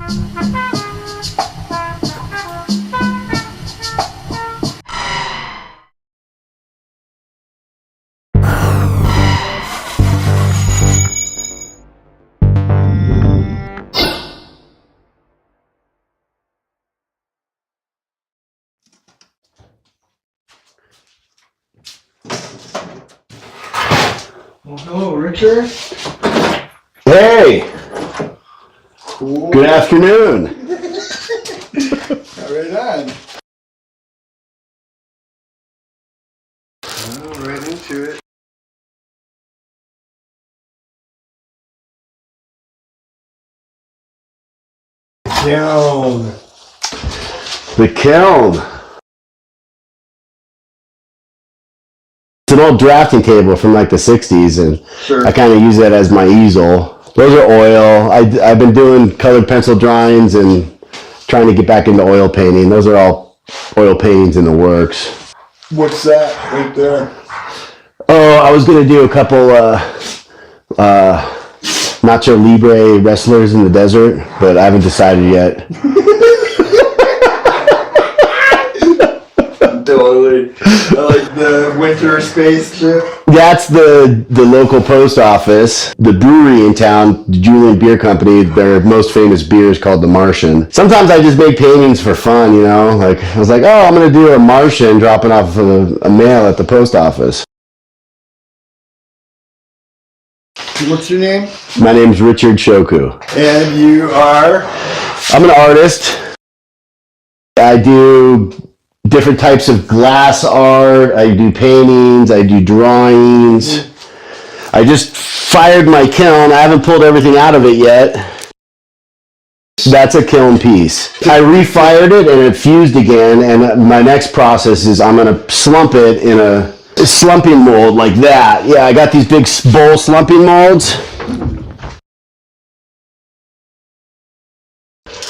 Well, hello, Richard. Hey! Cool. Good afternoon. Right on. Oh, right into it. Kiln. The kiln. It's an old drafting table from like the 60s, and Sure. I kind of use that as my easel. Those are oil. I've been doing colored pencil drawings and trying to get back into oil painting. Those are all oil paintings in the works. What's that right there? Oh, I was going to do a couple Nacho Libre wrestlers in the desert, but I haven't decided yet. Totally. I like the winter spaceship. That's the local post office. The brewery in town, the Julian Beer Company, their most famous beer is called the Martian. Sometimes I just make paintings for fun, you know? Like, I was like, oh, I'm going to do a Martian dropping off a mail at the post office. What's your name? My name's Richard Shokouh. And you are? I'm an artist. I do different types of glass art. I do paintings. I do drawings. I just fired my kiln. I haven't pulled everything out of it yet. That's a kiln piece. I refired it and it fused again, and my next process is I'm going to slump it in a slumping mold like that. Yeah, I got these big bowl slumping molds.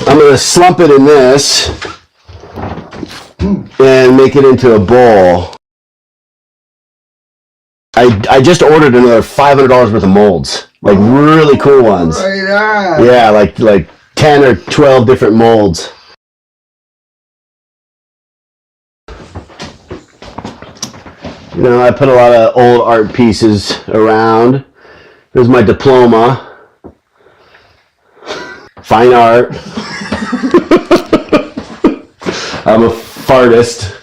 I'm going to slump it in this and make it into a bowl. I just ordered another $500 worth of molds, like really cool ones. Right on. Yeah, like 10 or 12 different molds. You know, I put a lot of old art pieces around. There's my diploma. Fine art. I'm a fartist.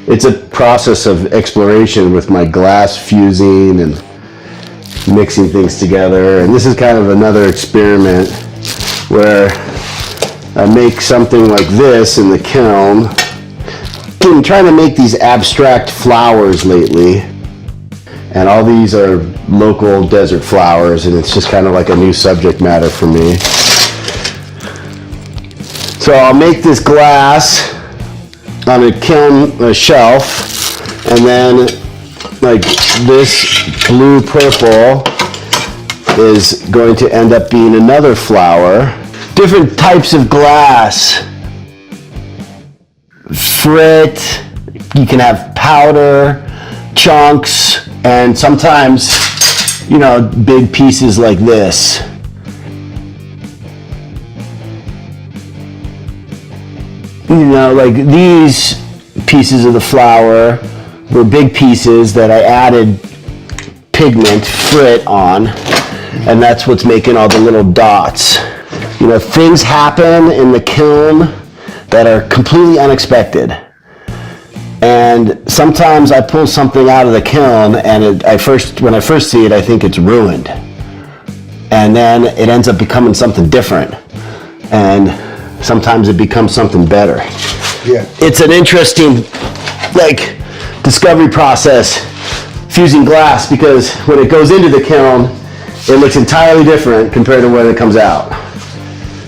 It's a process of exploration with my glass fusing and mixing things together. And this is kind of another experiment where I make something like this in the kiln. I'm trying to make these abstract flowers lately. And all these are local desert flowers, and it's just kind of like a new subject matter for me. So I'll make this glass on a kiln shelf, and then like this blue purple is going to end up being another flower. Different types of glass. Frit, you can have powder, chunks, and sometimes, you know, big pieces like this. You know, like these pieces of the flower were big pieces that I added pigment, frit on, and that's what's making all the little dots. You know, things happen in the kiln that are completely unexpected. And sometimes I pull something out of the kiln and when I first see it, I think it's ruined. And then it ends up becoming something different. And sometimes it becomes something better. Yeah. It's an interesting, like, discovery process, fusing glass, because when it goes into the kiln, it looks entirely different compared to when it comes out.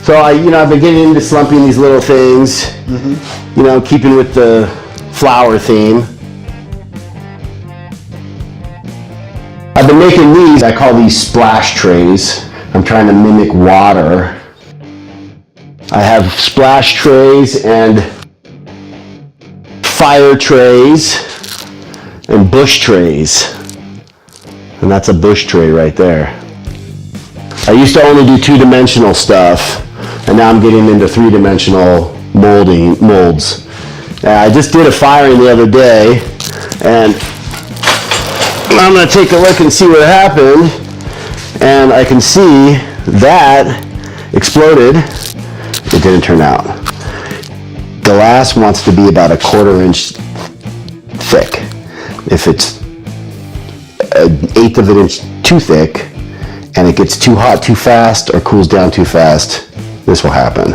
So I've been getting into slumping these little things, you know, keeping with the flower theme. I've been making these, I call these splash trays. I'm trying to mimic water. I have splash trays and fire trays and bush trays. And that's a bush tray right there. I used to only do two-dimensional stuff, and now I'm getting into three-dimensional molds. I just did a firing the other day, and I'm going to take a look and see what happened, and I can see that exploded. It didn't turn out. Glass wants to be about 1/4 inch thick. If it's 1/8 of an inch too thick, and it gets too hot too fast or cools down too fast, this will happen.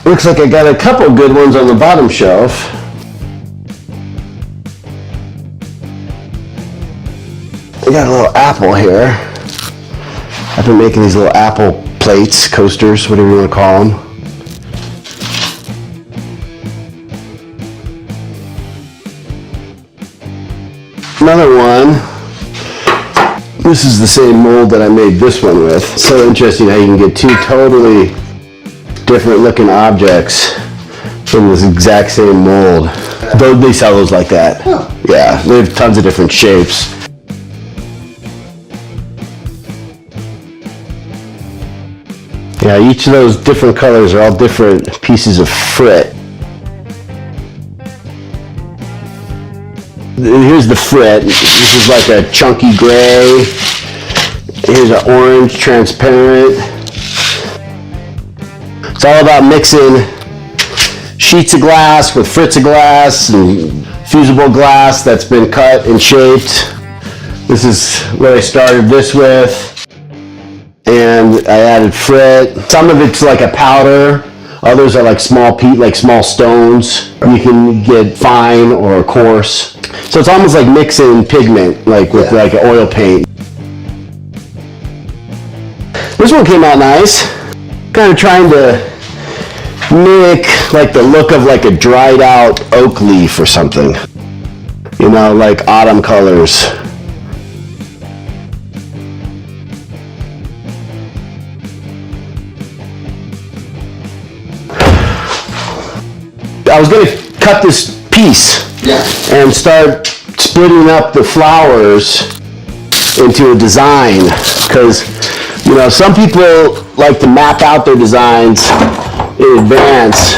Looks like I got a couple good ones on the bottom shelf. I got a little apple here. I've been making these little apple plates, coasters, whatever you want to call them. Another one. This is the same mold that I made this one with. So interesting how you can get two totally different looking objects from this exact same mold. They sell those like that. Oh. Yeah, they have tons of different shapes. Yeah, each of those different colors are all different pieces of frit. Here's the frit. This is like a chunky gray. Here's an orange transparent. It's all about mixing sheets of glass with frits of glass and fusible glass that's been cut and shaped. This is what I started this with. And I added frit. Some of it's like a powder. Others are like small stones. You can get fine or coarse. So it's almost like mixing pigment, like with like an oil paint. This one came out nice. Kind of trying to mimic like the look of like a dried out oak leaf or something. You know, like autumn colors. I was going to cut this piece and start splitting up the flowers into a design, because you know some people like to map out their designs in advance.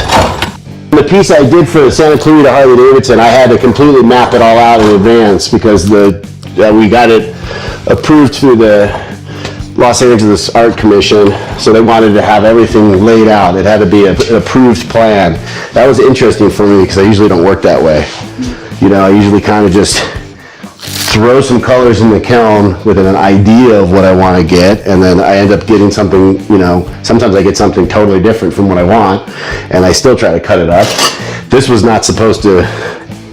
The piece I did for the Santa Clarita Harley Davidson, I had to completely map it all out in advance because we got it approved through the Los Angeles Art Commission, so they wanted to have everything laid out. It had to be an approved plan. That was interesting for me because I usually don't work that way. You know, I usually kind of just throw some colors in the kiln with an idea of what I want to get, and then I end up getting something, you know, sometimes I get something totally different from what I want, and I still try to cut it up. This was not supposed to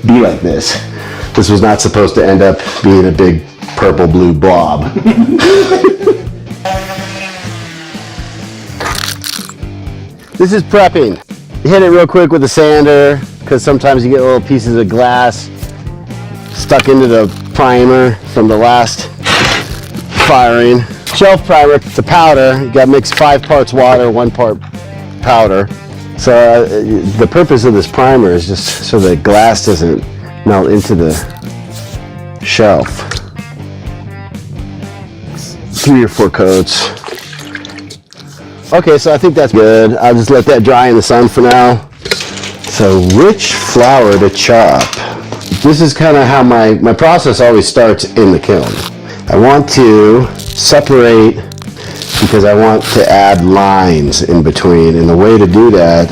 be like this. This was not supposed to end up being a big purple-blue blob. This is prepping. You hit it real quick with a sander because sometimes you get little pieces of glass stuck into the primer from the last firing. Shelf primer, the powder, you got to mix 5 parts water, 1 part powder. So the purpose of this primer is just so that glass doesn't melt into the shelf. 3 or 4 coats. Okay, so I think that's good. I'll just let that dry in the sun for now. So which flour to chop? This is kind of how my process always starts in the kiln. I want to separate because I want to add lines in between, and the way to do that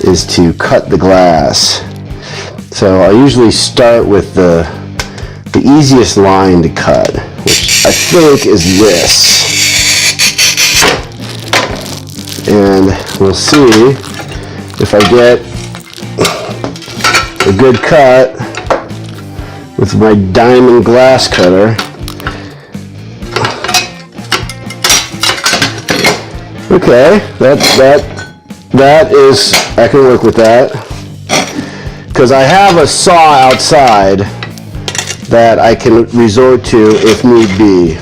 is to cut the glass. So I usually start with the easiest line to cut, which I think is this. And we'll see if I get a good cut with my diamond glass cutter. Okay, that is, I can work with that. Because I have a saw outside that I can resort to if need be.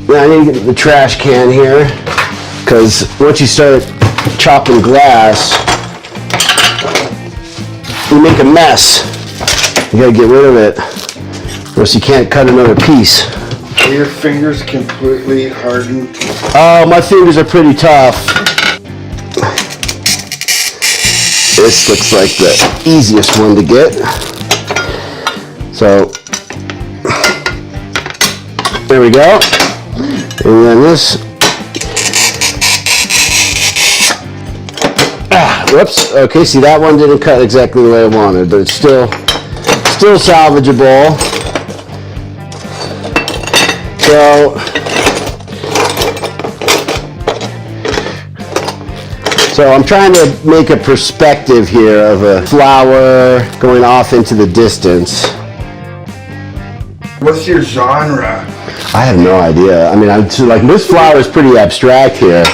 Now I need to get the trash can here, because once you start chopping glass, you make a mess. You gotta get rid of it, or else you can't cut another piece. Are your fingers completely hardened? Oh, my fingers are pretty tough. This looks like the easiest one to get. So, there we go. And then this. Whoops. Okay, see, that one didn't cut exactly the way I wanted, but it's still salvageable. So I'm trying to make a perspective here of a flower going off into the distance. What's your genre? I have no idea. I mean, like this flower is pretty abstract here.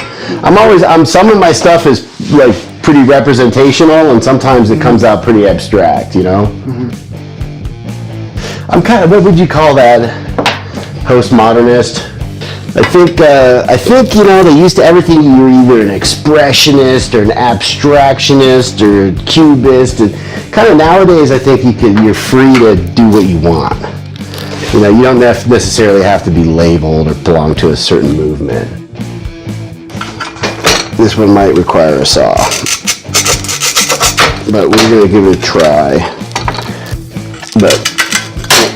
Some of my stuff is like pretty representational, and sometimes it comes out pretty abstract, you know? I'm kind of, what would you call that? Post-modernist? I think, you know, they used to everything, you're either an expressionist or an abstractionist or a cubist, and kind of nowadays I think you're free to do what you want. You know, you don't necessarily have to be labeled or belong to a certain movement. This one might require a saw, but we're going to give it a try. But,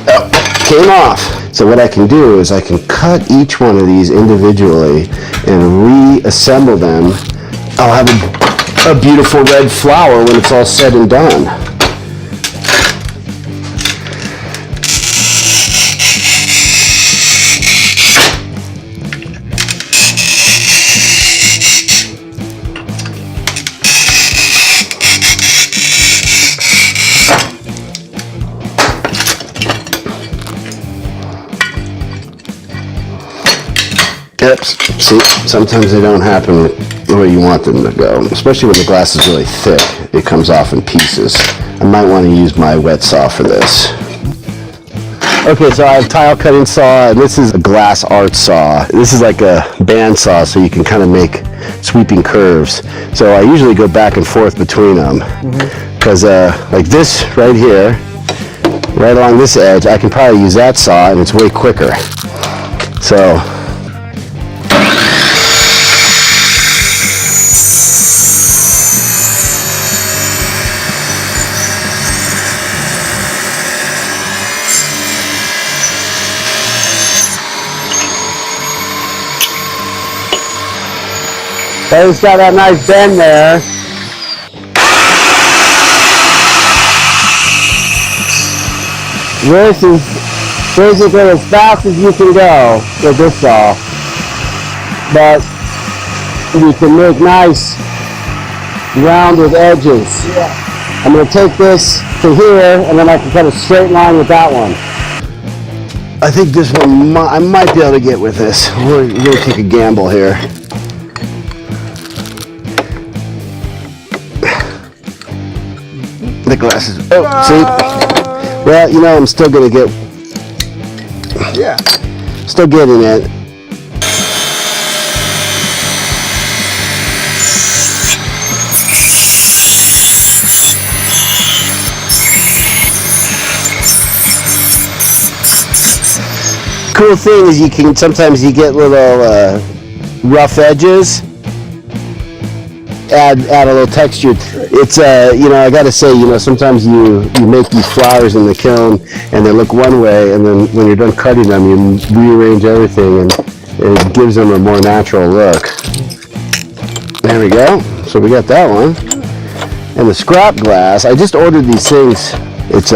oh, came off. So what I can do is I can cut each one of these individually and reassemble them. I'll have a beautiful red flower when it's all said and done. Oops. See, sometimes they don't happen the way you want them to go, especially when the glass is really thick. It comes off in pieces. I might want to use my wet saw for this. Okay, so I have tile cutting saw, and this is a glass art saw. This is like a band saw, so you can kind of make sweeping curves. So I usually go back and forth between them, because like this right here, right along this edge, I can probably use that saw, and it's way quicker. So. So it's got that nice bend there. This is basically as fast as you can go with this saw. But you can make nice rounded edges. Yeah. I'm going to take this to here, and then I can cut a straight line with that one. I think this one I might be able to get with this. We're going to take a gamble here. The glasses. Oh, see? Well, you know, I'm still gonna get. Yeah. Still getting it. Cool thing is you can sometimes you get little rough edges. Add a little texture. It's you know, I gotta say, you know, sometimes you make these flowers in the kiln and they look one way, and then when you're done cutting them, you rearrange everything and it gives them a more natural look. There we go. So we got that one. And the scrap glass, I just ordered these things. It's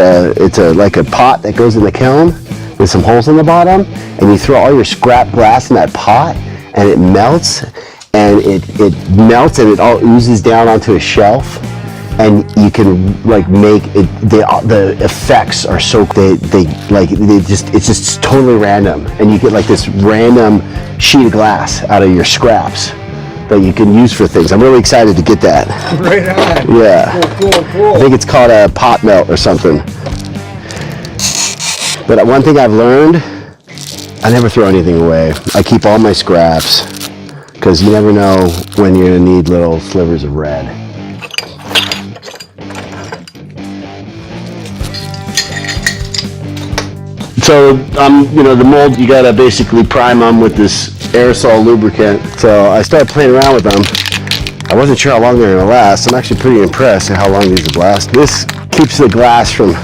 like a pot that goes in the kiln with some holes in the bottom, and you throw all your scrap glass in that pot and it melts. And it melts and it all oozes down onto a shelf, and you can like make it. The effects are so it's just totally random, and you get like this random sheet of glass out of your scraps that you can use for things. I'm really excited to get that. Right on. Yeah. Cool. I think it's called a pot melt or something. But one thing I've learned, I never throw anything away. I keep all my scraps. Because you never know when you're going to need little slivers of red. So, the mold, you gotta basically prime them with this aerosol lubricant. So I started playing around with them. I wasn't sure how long they're gonna last. I'm actually pretty impressed at how long these will last. This keeps the glass from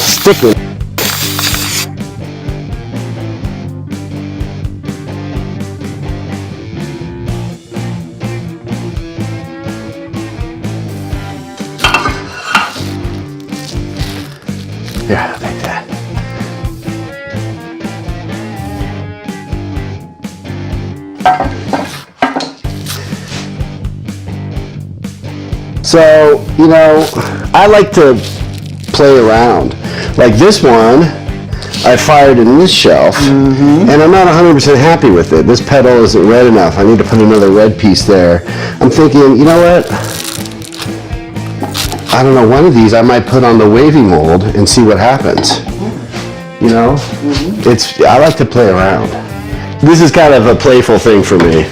sticking. Yeah, like that. So, I like to play around. Like this one, I fired in this shelf, and I'm not 100% happy with it. This pedal isn't red enough. I need to put another red piece there. I'm thinking, you know what? I don't know, one of these I might put on the wavy mold and see what happens. I like to play around. This is kind of a playful thing for me.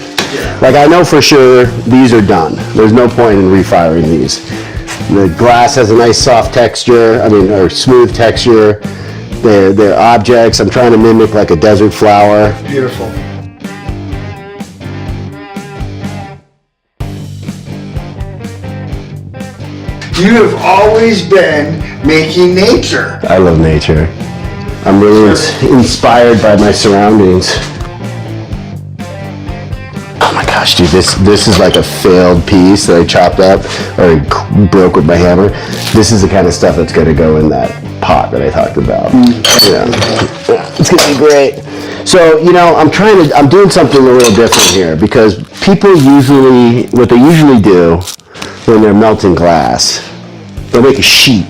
Like, I know for sure these are done. There's no point in refiring these. The glass has a nice soft texture, or smooth texture. They're objects. I'm trying to mimic like a desert flower. Beautiful. You have always been making nature. I love nature. I'm really inspired by my surroundings. Oh my gosh, dude, this is like a failed piece that I chopped up or broke with my hammer. This is the kind of stuff that's going to go in that pot that I talked about. Yeah, it's going to be great. So, I'm doing something a little different here because people what they usually do when they're melting glass, they'll make a sheet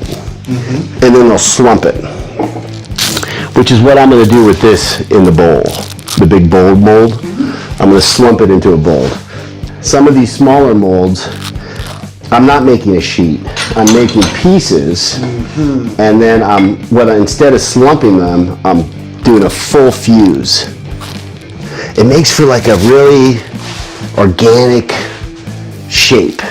and then they'll slump it, which is what I'm going to do with this in the bowl, the big bowl mold. I'm going to slump it into a bowl. Some of these smaller molds, I'm not making a sheet. I'm making pieces, and then instead of slumping them, I'm doing a full fuse. It makes for like a really organic shape.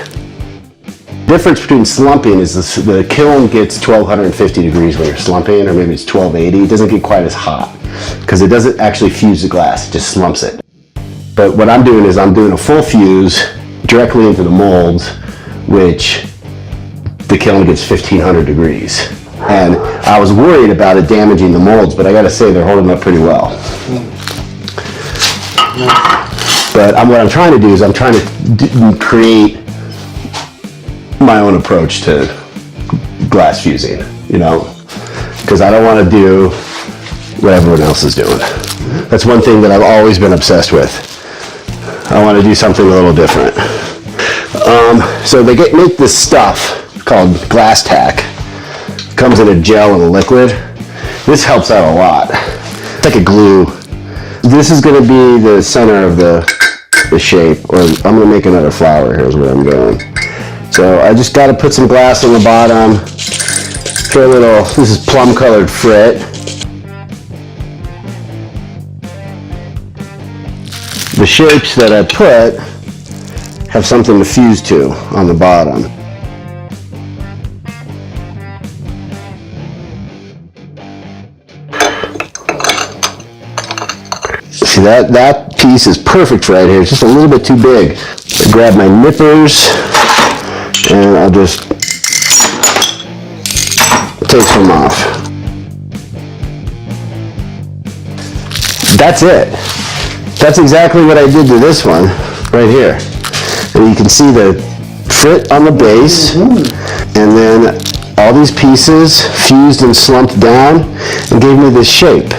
Difference between slumping is the kiln gets 1250 degrees when you're slumping, or maybe it's 1280. It doesn't get quite as hot because it doesn't actually fuse the glass, it just slumps it. But what I'm doing is I'm doing a full fuse directly into the molds, which the kiln gets 1500 degrees. And I was worried about it damaging the molds, but I gotta say they're holding up pretty well. But what I'm trying to do is I'm trying to create my own approach to glass fusing, because I don't want to do what everyone else is doing. That's one thing that I've always been obsessed with. I want to do something a little different. So they make this stuff called glass tack. It comes in a gel and a liquid. This helps out a lot. It's like a glue. This is going to be the center of the shape, or I'm going to make another flower. Here's where I'm going. So I just got to put some glass on the bottom. Put a little, this is plum colored frit. The shapes that I put have something to fuse to on the bottom. See, that piece is perfect right here. It's just a little bit too big. I grab my nippers and I'll just take some off. That's it. That's exactly what I did to this one right here. And you can see the frit on the base, and then all these pieces fused and slumped down and gave me this shape.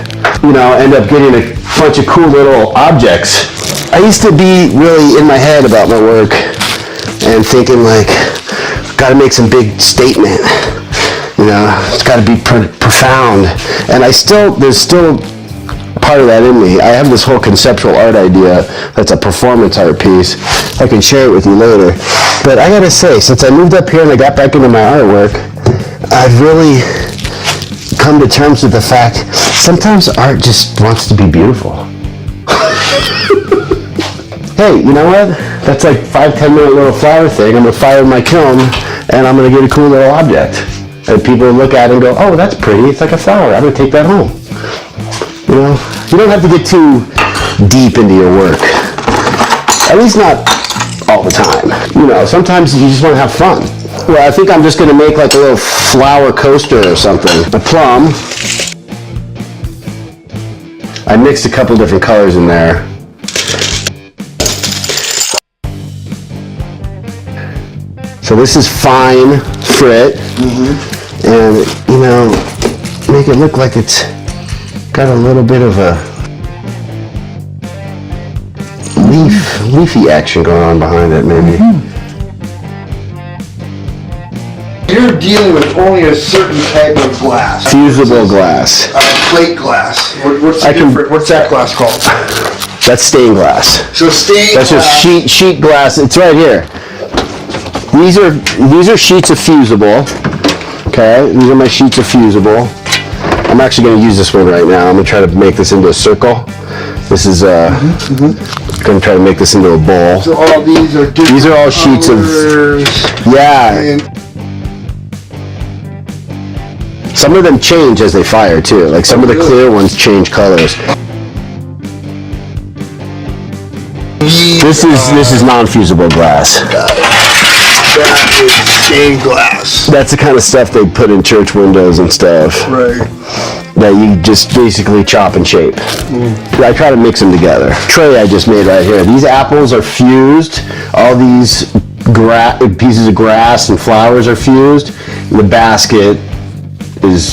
End up getting a bunch of cool little objects. I used to be really in my head about my work and thinking like, gotta make some big statement. It's gotta be profound. And there's still part of that in me. I have this whole conceptual art idea that's a performance art piece. I can share it with you later. But I gotta say, since I moved up here and I got back into my artwork, I've really come to terms with the fact sometimes art just wants to be beautiful. Hey, you know what? That's like 5-10 minute little flower thing. I'm gonna fire my kiln and I'm gonna get a cool little object. And people look at it and go, oh, that's pretty. It's like a flower. I'm going to take that home. You know, you don't have to get too deep into your work. At least not all the time. You know, sometimes you just want to have fun. Well, I think I'm just going to make like a little flower coaster or something. A plum. I mixed a couple different colors in there. So this is fine frit, and you know, make it look like it's got a little bit of a leafy action going on behind it, maybe. You're dealing with only a certain type of glass. Fusible glass. Plate glass. What's that glass called? That's stained glass. So stained That's glass. just sheet glass. It's right here. These are sheets of fusible. Okay, these are my sheets of fusible. I'm actually going to use this one right now. I'm going to try to make this into a circle. This is going to try to make this into a bowl. So all these are different. These are all sheets of yeah. Some of them change as they fire too. Like some of the clear ones change colors. This is non-fusible glass. That is stained glass. That's the kind of stuff they put in church windows and stuff. Right. That you just basically chop and shape. I try to mix them together. Tray I just made right here. These apples are fused. All these pieces of grass and flowers are fused. And the basket is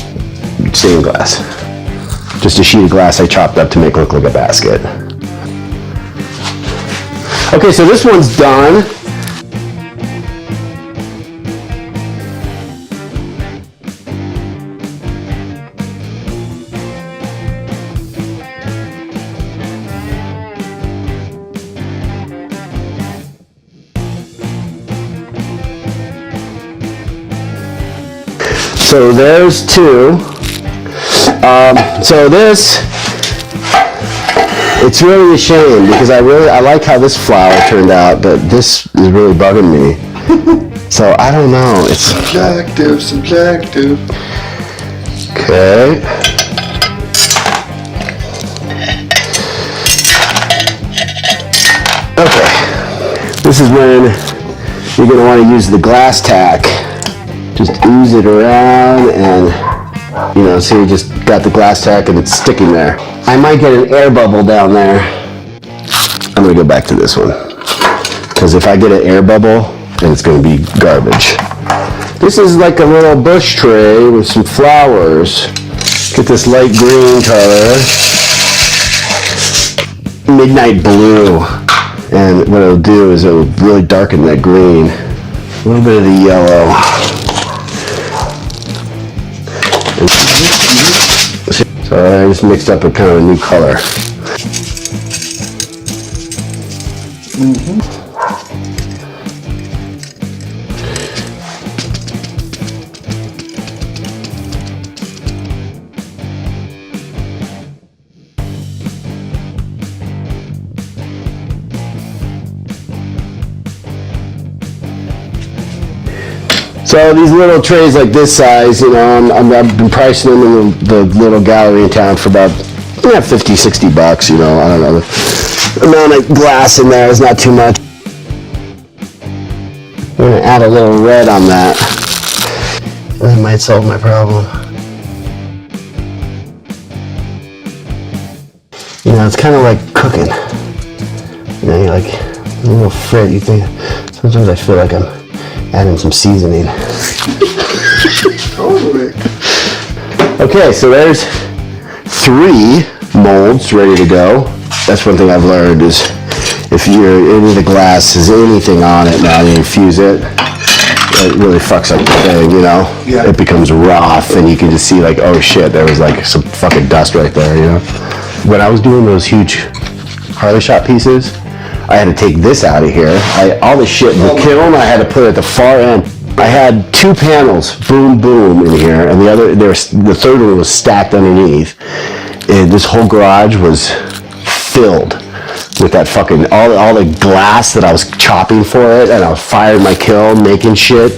stained glass. Just a sheet of glass I chopped up to make it look like a basket. Okay, so this one's done. So there's two. So this, it's really a shame because I like how this flower turned out, but this is really bugging me. So I don't know. It's subjective. Okay. Okay. This is when you're going to want to use the glass tack. Just ooze it around and, you know, so you just got the glass tack and it's sticking there. I might get an air bubble down there. I'm going to go back to this one. Because if I get an air bubble, then it's going to be garbage. This is like a little bush tray with some flowers. Get this light green color. Midnight blue. And what it'll do is it'll really darken that green. A little bit of the yellow. So I just mixed up a kind of a new color. So these little trays like this size, you know, I've been pricing them in the little gallery in town for about $50-$60, you know, I don't know. The amount of glass in there is not too much. I'm going to add a little red on that. That might solve my problem. You know, it's kind of like cooking. You know, you're like a little frit. You think, sometimes I feel like I'm adding some seasoning. Totally. Okay, so there's 3 molds ready to go. That's one thing I've learned is if you're into the glass, has anything on it now, you infuse it, it really fucks up the thing, you know? Yeah. It becomes rough and you can just see like, oh shit, there was like some fucking dust right there, you know? When I was doing those huge Harley shop pieces, I had to take this out of here. All the shit in the kiln, I had to put it at the far end. I had 2 panels, boom, boom, in here, and the third one was stacked underneath. And this whole garage was filled with that fucking, all the glass that I was chopping for it, and I was firing my kiln, making shit.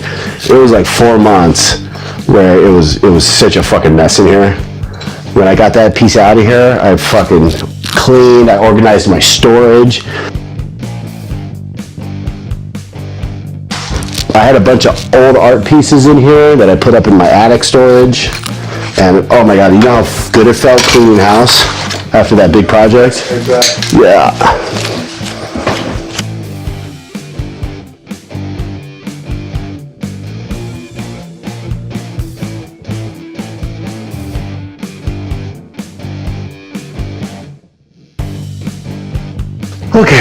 It was like 4 months where it was such a fucking mess in here. When I got that piece out of here, I fucking cleaned, I organized my storage. I had a bunch of old art pieces in here that I put up in my attic storage. And oh my God, you know how good it felt cleaning the house after that big project? Exactly. Yeah. Okay.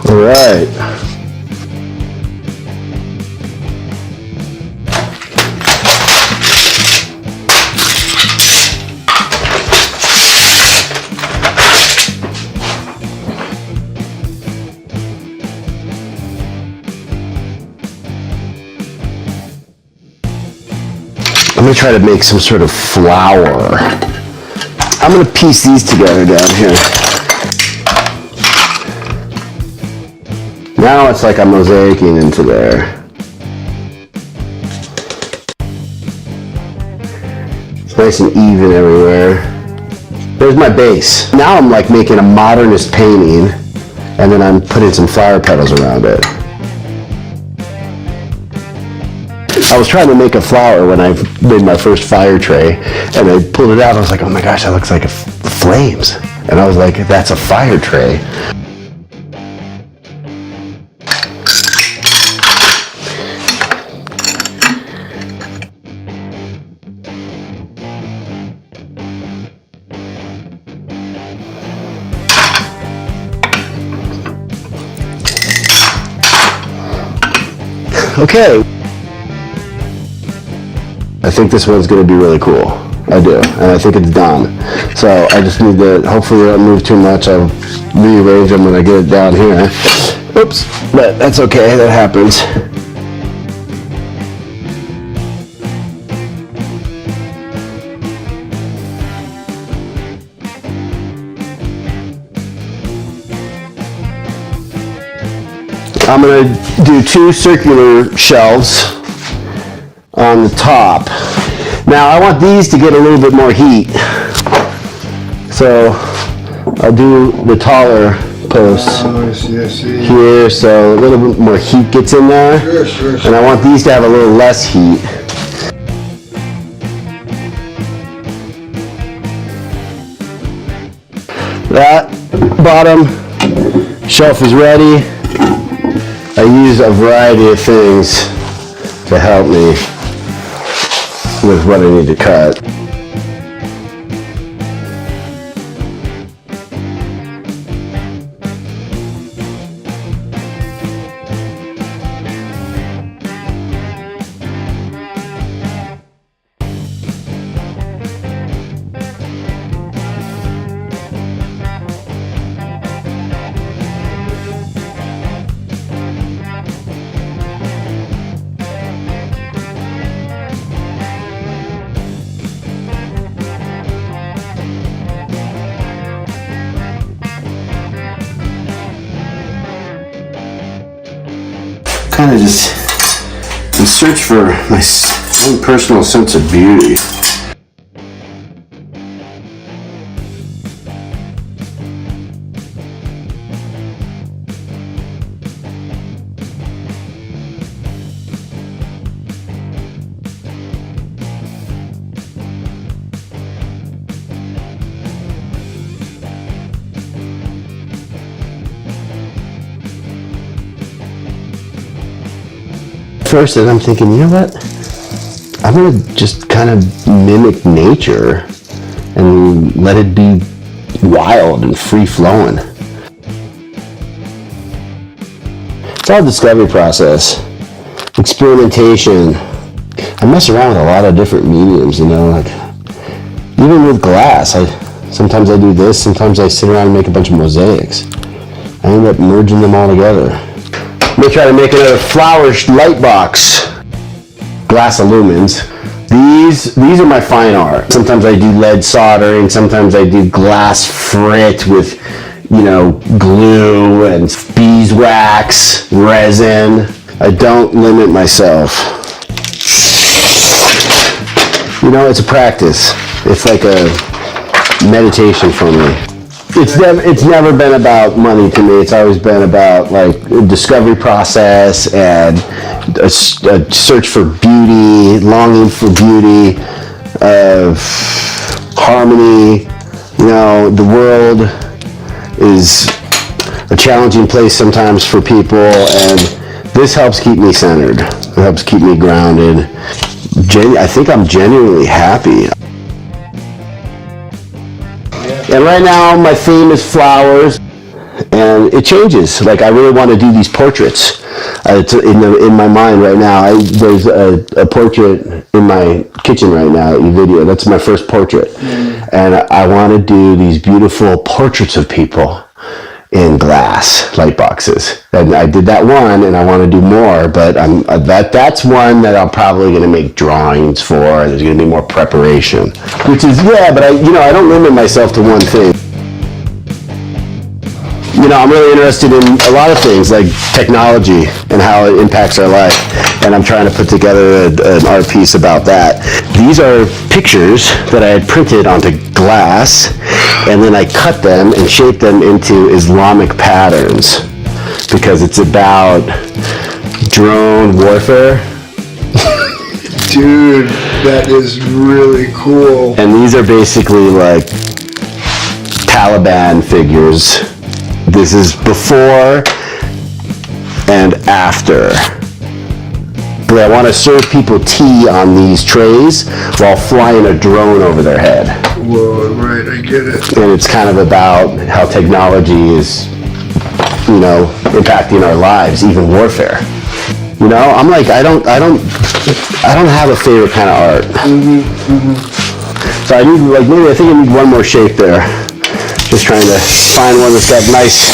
All right. I'm gonna try to make some sort of flower. I'm gonna piece these together down here. Now it's like I'm mosaicing into there. It's nice and even everywhere. There's my base. Now I'm like making a modernist painting, and then I'm putting some flower petals around it. I was trying to make a flower when I made my first fire tray, and I pulled it out. I was like, oh my gosh, that looks like flames. And I was like, that's a fire tray. Okay. I think this one's going to be really cool. I do, and I think it's done. So I just need to, hopefully I don't move too much. I'll rearrange them when I get it down here. Oops, but that's okay, that happens. I'm going to do 2 circular shelves on the top. Now I want these to get a little bit more heat. So I'll do the taller posts here so a little bit more heat gets in there. Sure. And I want these to have a little less heat. That bottom shelf is ready. I use a variety of things to help me with what I need to cut. Kind of just in search for my own personal sense of beauty. First, and I'm thinking, you know what? I'm gonna just kind of mimic nature and let it be wild and free-flowing. It's all a discovery process, experimentation. I mess around with a lot of different mediums, you know, like even with glass. Sometimes I do this, sometimes I sit around and make a bunch of mosaics. I end up merging them all together. I'm gonna try to make another flower light box. Glass illumins. These are my fine art. Sometimes I do lead soldering, sometimes I do glass frit with you know, glue and beeswax, resin. I don't limit myself. You know, it's a practice. It's like a meditation for me. It's never been about money to me. It's always been about like a discovery process and a search for beauty, longing for beauty, harmony. You know, the world is a challenging place sometimes for people, and this helps keep me centered. It helps keep me grounded. I think I'm genuinely happy. And right now my theme is flowers, and it changes. Like I really want to do these portraits. It's in my mind right now. There's a portrait in my kitchen right now that you video. That's my first portrait. And I want to do these beautiful portraits of people in glass light boxes. And I did that one, and I want to do more, but that's one that I'm probably going to make drawings for. There's going to be more preparation, which is, yeah, but I don't limit myself to one thing. You know, I'm really interested in a lot of things like technology and how it impacts our life, and I'm trying to put together an art piece about that. These are pictures that I had printed onto glass, and then I cut them and shaped them into Islamic patterns because it's about drone warfare. Dude, that is really cool. And these are basically like Taliban figures. This is before and after. But I want to serve people tea on these trays while flying a drone over their head. Whoa, right, I get it. And it's kind of about how technology is, you know, impacting our lives, even warfare. You know, I'm like, I don't have a favorite kind of art. So I need, like, maybe I think I need one more shape there. Just trying to find one that's got a nice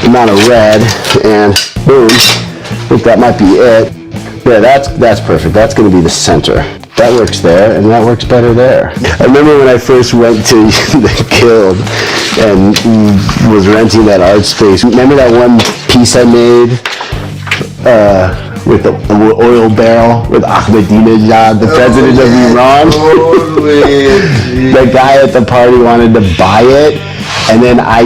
amount of red, and boom, I think that might be it. Yeah, that's perfect. That's going to be the center. That works there, and that works better there. I remember when I first went to the Guild and was renting that art space. Remember that one piece I made with the oil barrel with Ahmadinejad, the president of Iran? Totally. The guy at the party wanted to buy it, and then I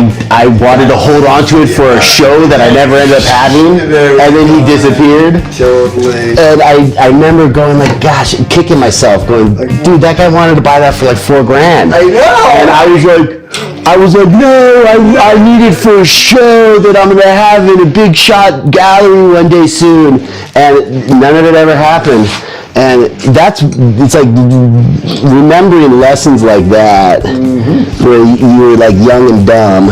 wanted to hold on to it for a show that I never ended up having, and then he disappeared. Totally. And I remember going like, gosh, kicking myself, going, dude, that guy wanted to buy that for like $4,000. I know. And I was like, no, I need it for a show that I'm gonna have in a big shot gallery one day soon, and none of it ever happened. And it's like remembering lessons like that, where you were like young and dumb.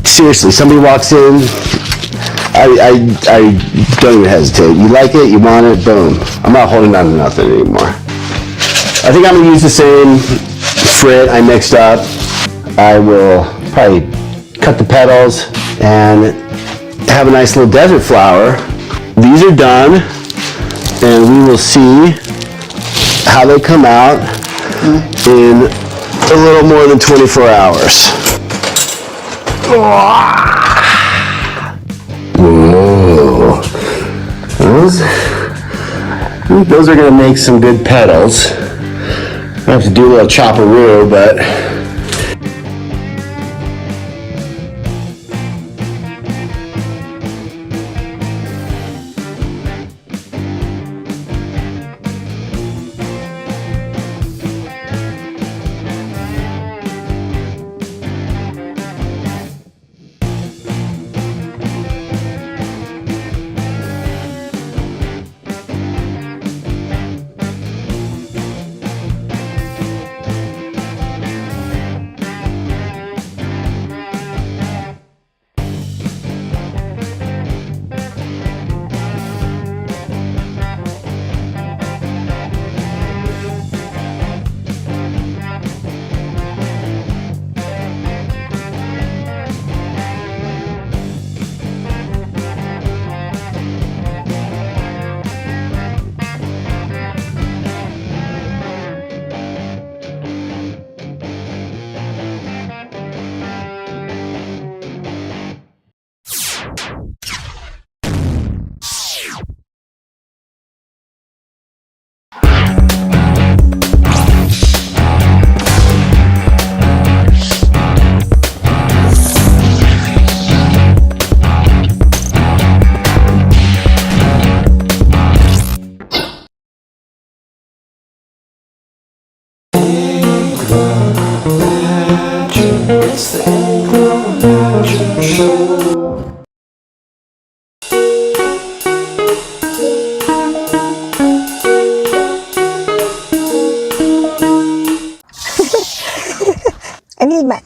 Seriously, somebody walks in, I don't even hesitate. You like it, you want it, boom. I'm not holding on to nothing anymore. I think I'm gonna use the same frit I mixed up. I will probably cut the petals and have a nice little desert flower. These are done, and we will see how they come out in a little more than 24 hours. Whoa. Those are gonna make some good petals. I have to do a little chopperoo, but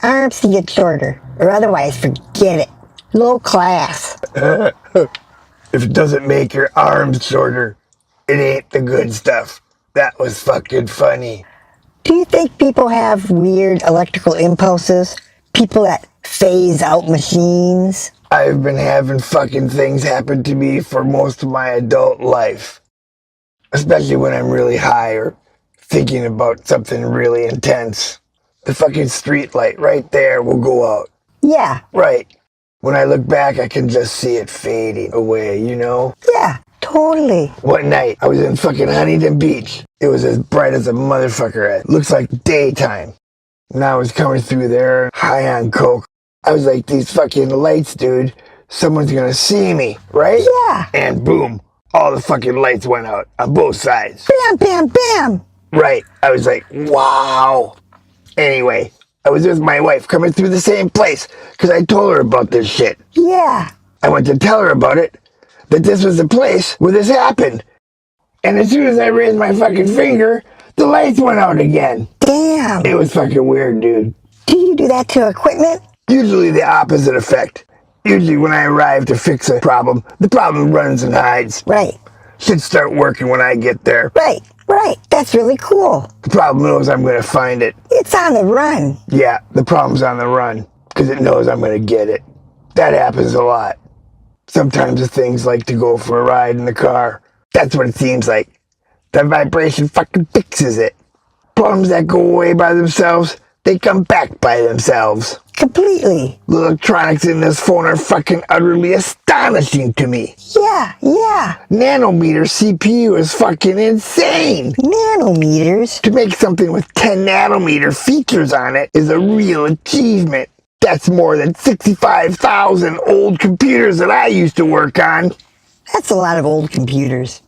arms to get shorter, or otherwise forget it. Low class. If it doesn't make your arms shorter, it ain't the good stuff. That was fucking funny. Do you think people have weird electrical impulses? People that phase out machines? I've been having fucking things happen to me for most of my adult life. Especially when I'm really high or thinking about something really intense. The fucking street light right there will go out. Yeah. Right. When I look back, I can just see it fading away, you know? Yeah, totally. One night, I was in fucking Huntington Beach. It was as bright as a motherfucker. It looks like daytime. And I was coming through there, high on coke. I was like, these fucking lights, dude. Someone's gonna see me, right? Yeah. And boom, all the fucking lights went out on both sides. Bam, bam, bam. Right. I was like, wow. Anyway, I was with my wife coming through the same place because I told her about this shit. Yeah. I went to tell her about it, that this was the place where this happened. And as soon as I raised my fucking finger, the lights went out again. Damn. It was fucking weird, dude. Do you do that to equipment? Usually the opposite effect. Usually when I arrive to fix a problem, the problem runs and hides. Right. Should start working when I get there. Right. That's really cool. The problem knows I'm going to find it. It's on the run. Yeah, the problem's on the run because it knows I'm going to get it. That happens a lot. Sometimes the things like to go for a ride in the car. That's what it seems like. That vibration fucking fixes it. Problems that go away by themselves, they come back by themselves. Completely. The electronics in this phone are fucking utterly astonishing to me. Yeah. Nanometer CPU is fucking insane. Nanometers? To make something with 10 nanometer features on it is a real achievement. That's more than 65,000 old computers that I used to work on. That's a lot of old computers.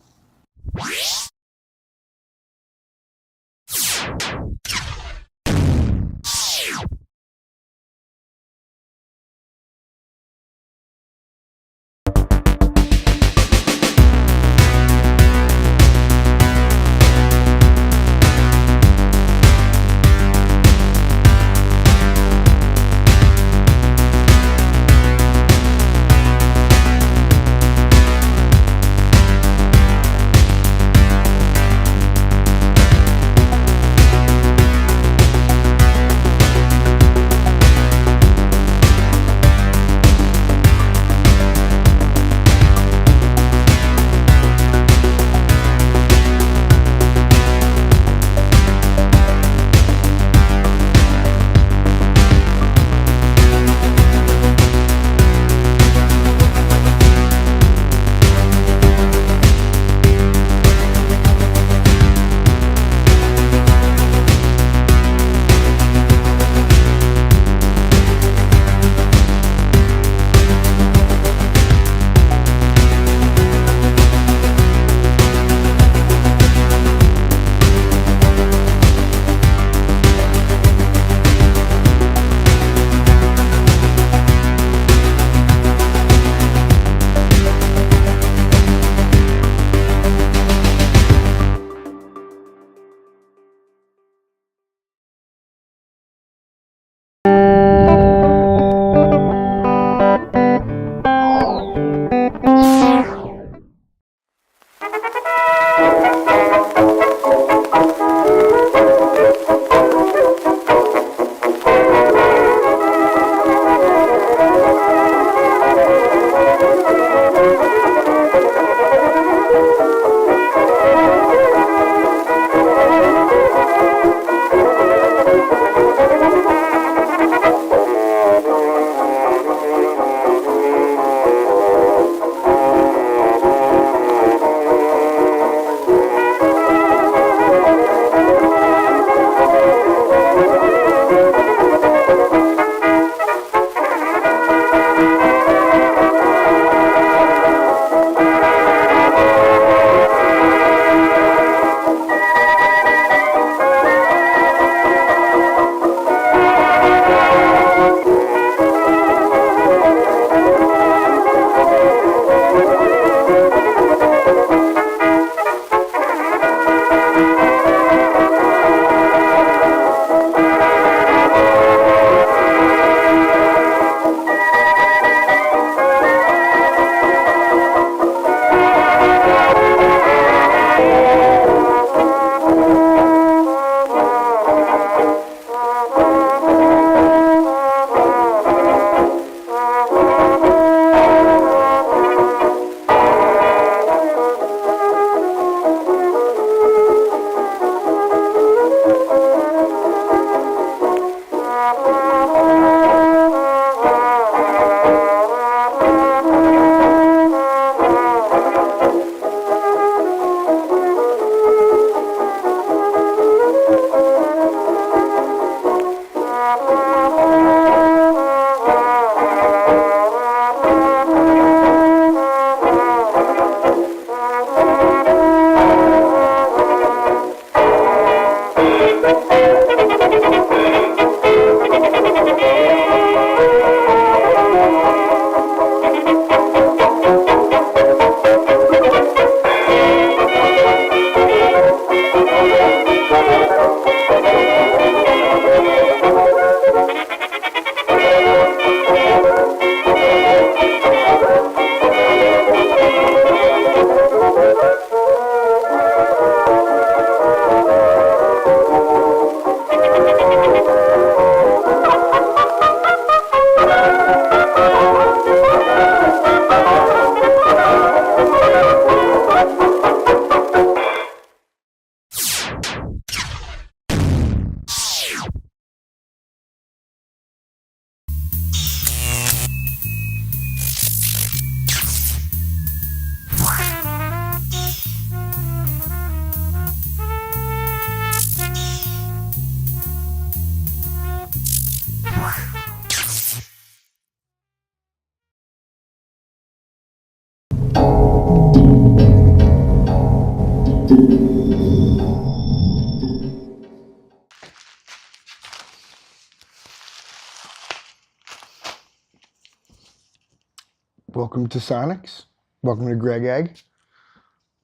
Welcome to Sonics. Welcome to Gregg Egg.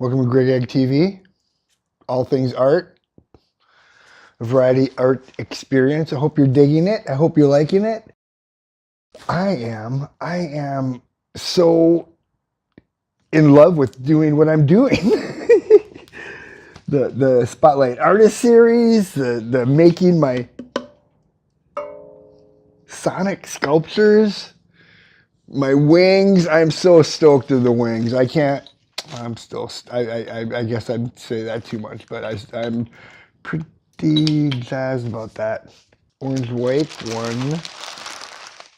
Welcome to GreggEggTV. All things art. A variety art experience. I hope you're digging it. I hope you're liking it. I am so in love with doing what I'm doing. the Spotlight Artist series, the making my Sonic sculptures, my wings. I'm so stoked of the wings. I guess I'd say that too much, but I'm pretty jazzed about that. Orange white one.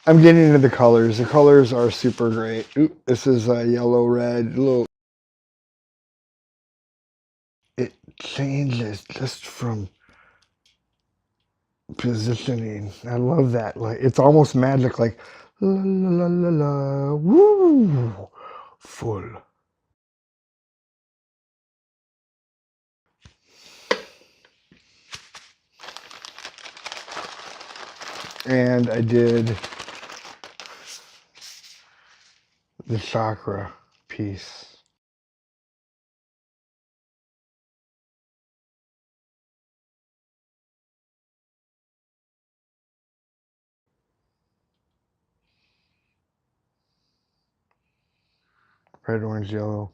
I'm getting into the colors. The colors are super great. Ooh, this is a yellow red. It changes just from positioning. I love that. Like, it's almost magic. Like, la la la la la. Woo, full. And I did the chakra piece. Red, orange, yellow,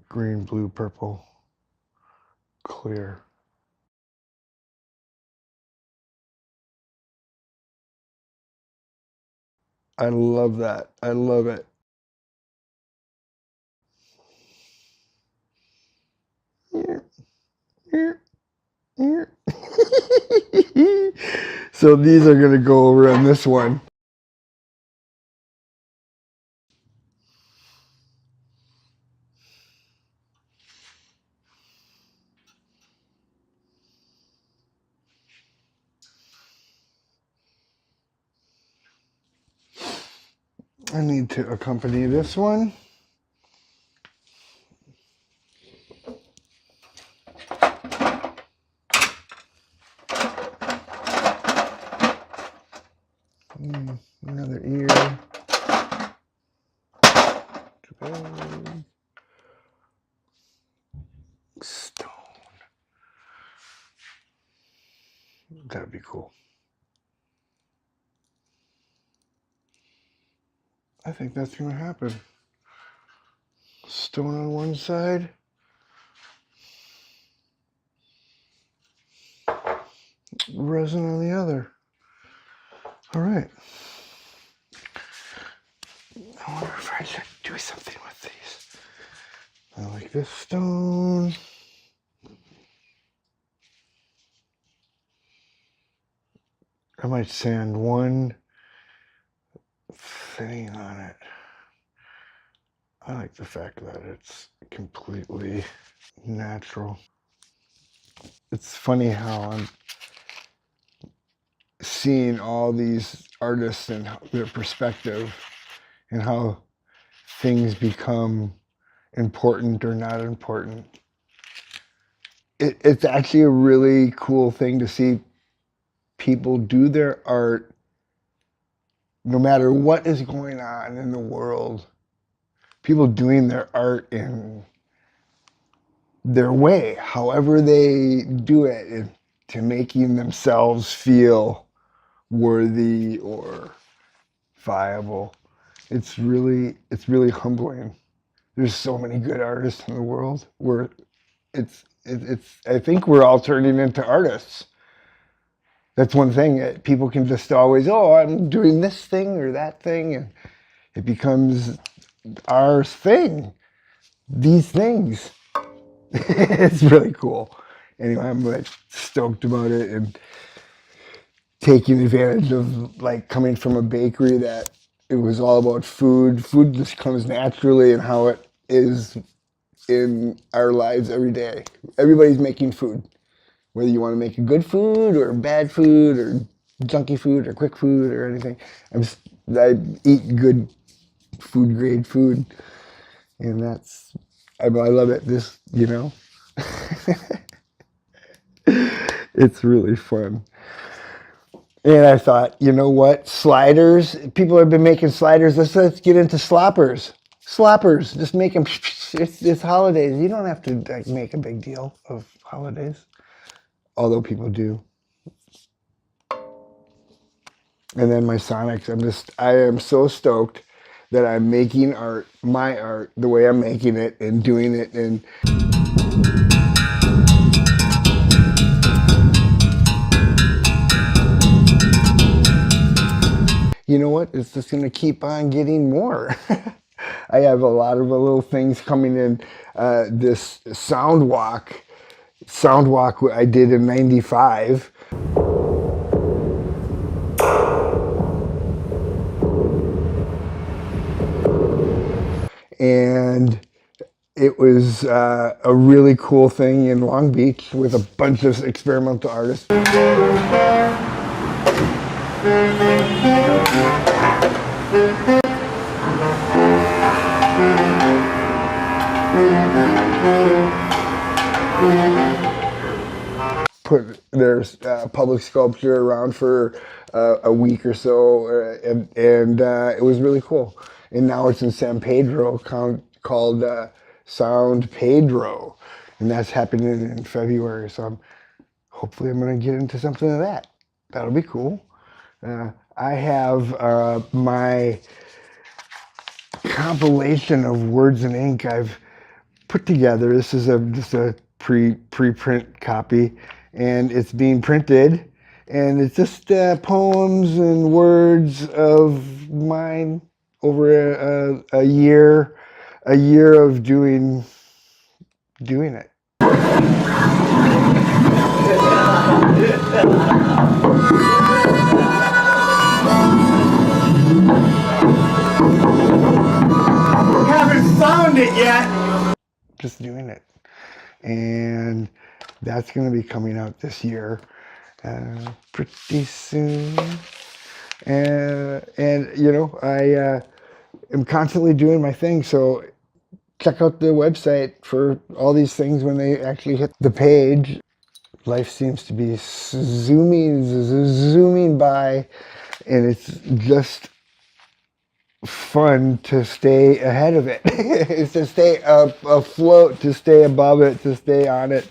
green, blue, purple, clear. I love that. I love it. So these are going to go over on this one. I need to accompany this one. Another ear. Stone. That'd be cool. I think that's going to happen. Stone on one side. Resin on the other. All right. I wonder if I should do something with these. I like this stone. I might sand one thing on it. I like the fact that it's completely natural. It's funny how I'm seeing all these artists and their perspective and how things become important or not important. It's actually a really cool thing to see people do their art no matter what is going on in the world. People doing their art in their way, however they do it, to making themselves feel worthy or viable. It's really humbling. There's so many good artists in the world where I think we're all turning into artists. That's one thing. People can just always, oh, I'm doing this thing or that thing, and it becomes our thing. These things. It's really cool. Anyway, I'm like stoked about it and taking advantage of like coming from a bakery that it was all about food. Food just comes naturally and how it is in our lives every day. Everybody's making food. Whether you want to make a good food or bad food or junky food or quick food or anything. I eat good food grade food, and I love it. It's really fun. And I thought, you know what? Sliders. People have been making sliders. Let's get into sloppers. Sloppers. Just make them. It's holidays. You don't have to like, make a big deal of holidays, although people do. And then my Sonics. I am so stoked that I'm making art, my art, the way I'm making it and doing it. And you know what? It's just going to keep on getting more. I have a lot of little things coming in. This sound walk I did in '95. And it was a really cool thing in Long Beach with a bunch of experimental artists. Put their public sculpture around for a week or so, and it was really cool. And now it's in San Pedro, called Sound Pedro, and that's happening in February. So hopefully I'm going to get into something of that. That'll be cool. I have my compilation of words in ink I've put together. This is just a preprint copy, and it's being printed, and it's just poems and words of mine over a year of doing it. Haven't found it yet. Just doing it. And that's going to be coming out this year pretty soon. And you know, I am constantly doing my thing, so check out the website for all these things when they actually hit the page. Life seems to be zooming by, and it's just fun to stay ahead of it. It's to stay afloat, to stay above it, to stay on it.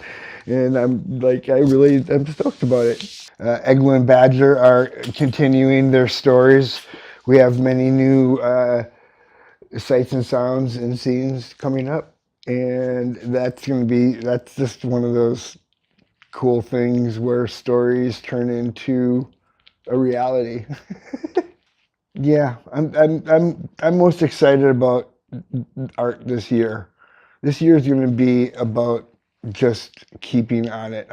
And I'm stoked about it. Eggla and Badger are continuing their stories. We have many new sights and sounds and scenes coming up. And that's just one of those cool things where stories turn into a reality. Yeah, I'm most excited about art this year. This year is going to be about just keeping on it.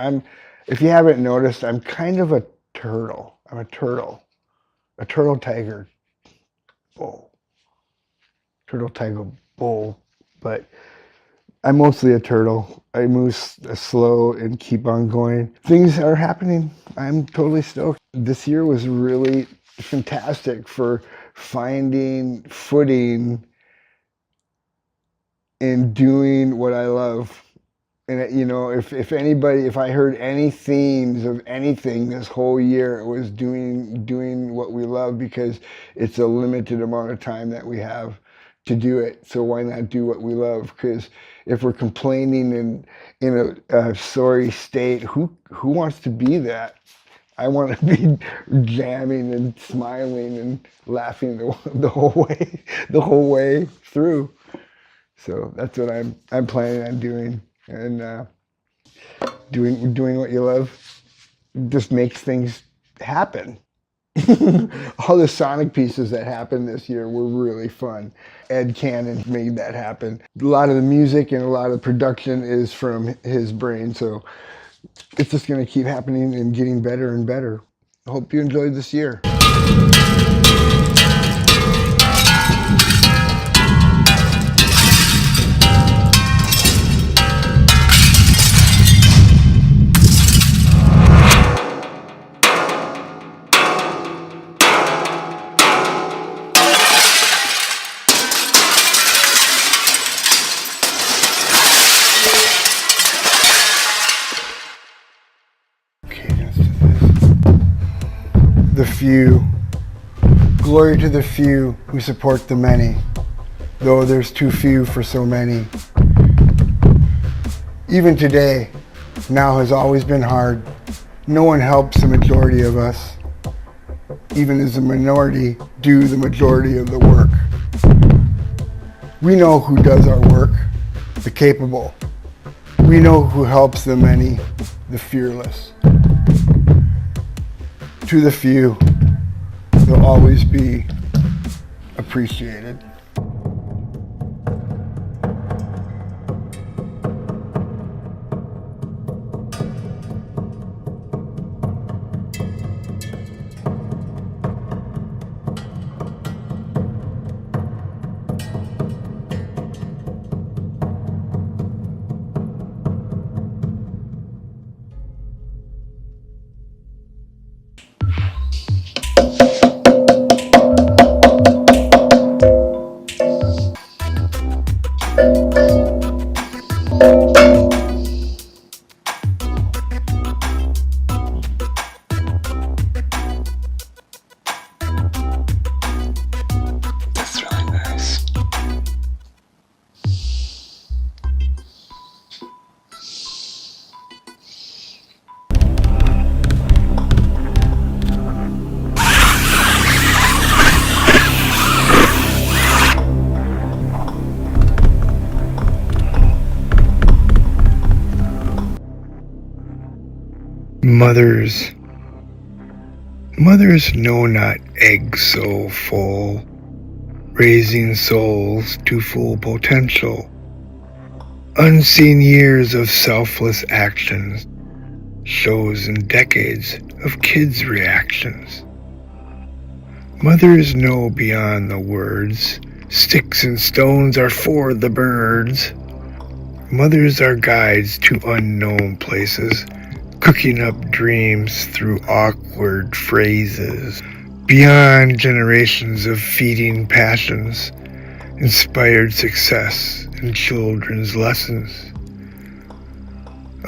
If you haven't noticed, I'm kind of a turtle. I'm a turtle tiger bull, but I'm mostly a turtle. I move slow and keep on going. Things are happening. I'm totally stoked. This year was really fantastic for finding footing and doing what I love. And you know, if I heard any themes of anything this whole year, it was doing what we love, because it's a limited amount of time that we have to do it. So why not do what we love? Because if we're complaining in a sorry state, who wants to be that? I want to be jamming and smiling and laughing the whole way through. So that's what I'm planning on doing, and doing what you love just makes things happen. All the sonic pieces that happened this year were really fun. Ed Cannon made that happen. A lot of the music and a lot of the production is from his brain, so it's just going to keep happening and getting better and better. I hope you enjoyed this year. the few. Glory to the few who support the many, though there's too few for so many. Even today, now has always been hard. No one helps the majority of us, even as the minority do the majority of the work. We know who does our work, the capable. We know who helps the many, the fearless. To the few, they'll always be appreciated. That's really nice. Mothers know not eggs so full, raising souls to full potential. Unseen years of selfless actions, shows and decades of kids' reactions. Mothers know beyond the words, sticks and stones are for the birds. Mothers are guides to unknown places, cooking up dreams through awkward phrases. Beyond generations of feeding passions, inspired success in children's lessons.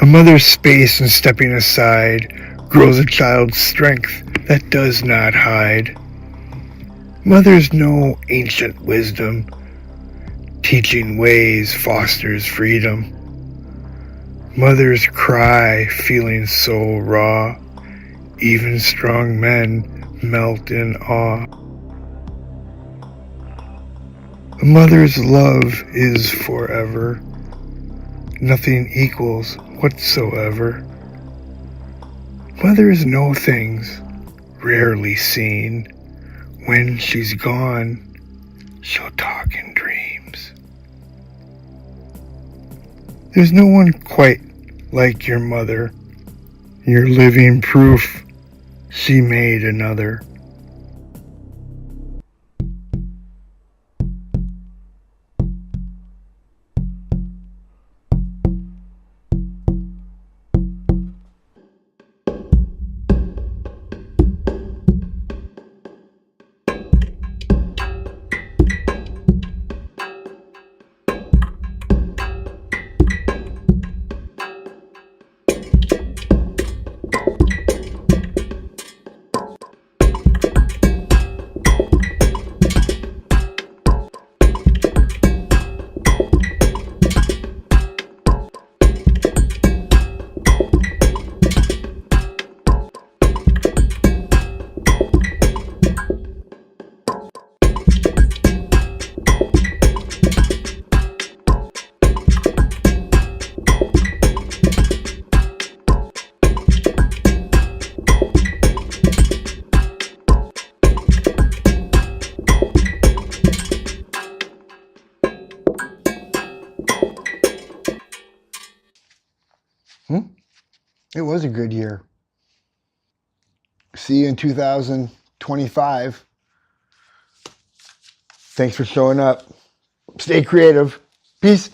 A mother's space in stepping aside grows a child's strength that does not hide. Mothers know ancient wisdom, teaching ways fosters freedom. Mothers cry, feeling so raw, even strong men melt in awe. A mother's love is forever, nothing equals whatsoever. Mothers know things rarely seen. When she's gone, she'll talk in dreams. There's no one quite like your mother. You're living proof she made another. It was a good year. See you in 2025. Thanks for showing up. Stay creative. Peace.